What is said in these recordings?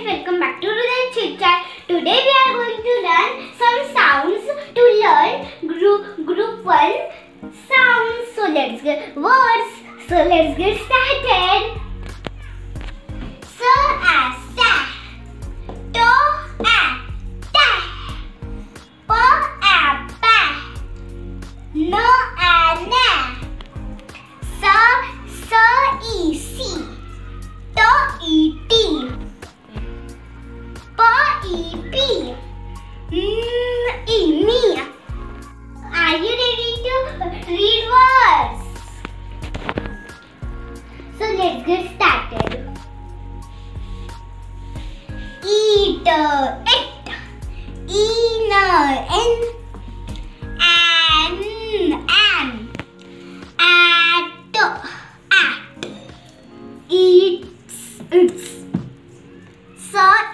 guys, welcome back to the Chit Chat. Today we are going to learn some sounds to learn group 1 sounds. So let's get words. So let's get started. Sa, to, ta, pa, no, na, sa, si, to, ti, pa, pi, me. Are you ready to read words? So let's get started. Eat, it, in, an, at, eats,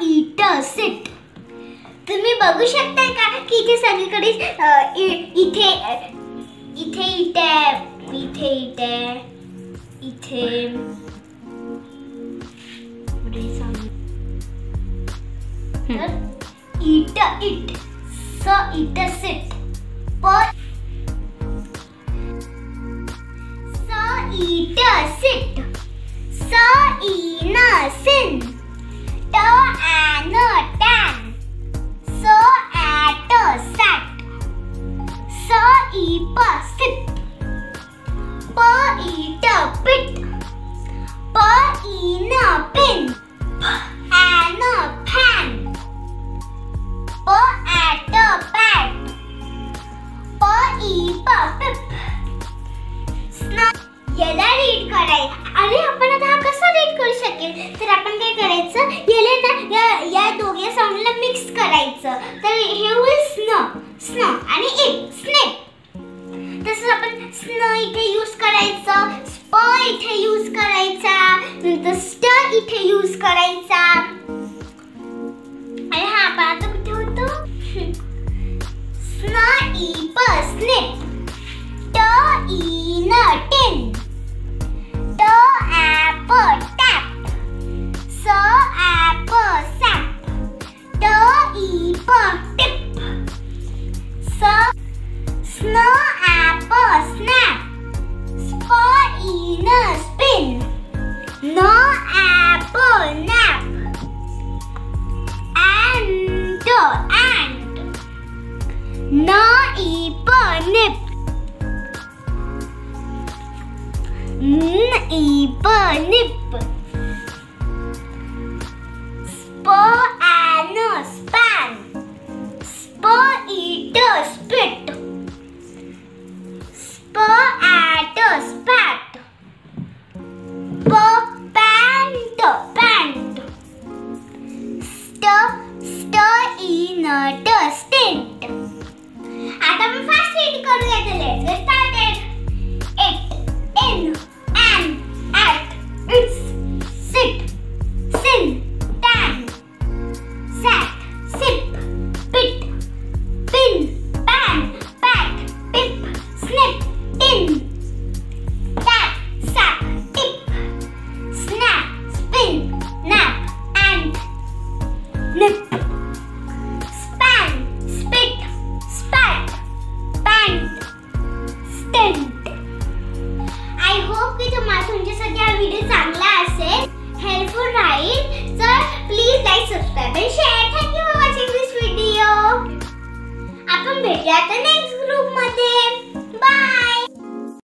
eater, sit. तुम्ही बघू शकताय का की इथे सगळीकडे eat, it, so eater, sit, so eater, sit, so ina, sin, to an, tan, so at, sat, so epa, sip, po eater, pit, po ina, pin, an, pan, po at, pat, po epa, pip. याला read करायचं. अरे आपण आता हा कसा read करू शकेल? तर आपण काय करायचं, याला ना या दोघे साऊंडला मिक्स करायचं. तर हे होईल स्न आणि इट, स्नेप. तसंच आपण स्न इथे यूज करायचं, स्प इथे यूज करायचा, नंतर स्ट इथे यूज करायचा. आणि हा आपण आता कुठे होतो? स्न, इप, स्नेप, ट, इन, tin, to apple, tap, so apple, sap, to eep, tip, so snow apple, snap, spo in, spin, no apple, nap, ant, no eep, nip, eep, nip, spo an, span, spo eater, spit, spo at, spat, po pant, pant, st in, stint. आता आपण fast read करूया. तर let's get started. It, in, an, at, its, sit, sin, tan, sat, sip, pit, pin, pan, pat, pip, snip, tin, tap, sap, tip, snap, spin, nap, ant, nip, span, spit, spat, pant, stint. I hope की तुम्हाला तुमच्यासाठी हा video चांगला असेल, helpful राहील. तर please like, subscribe आणि share. Thank you for watching this video. आपण भेटूया आता नेक्स्ट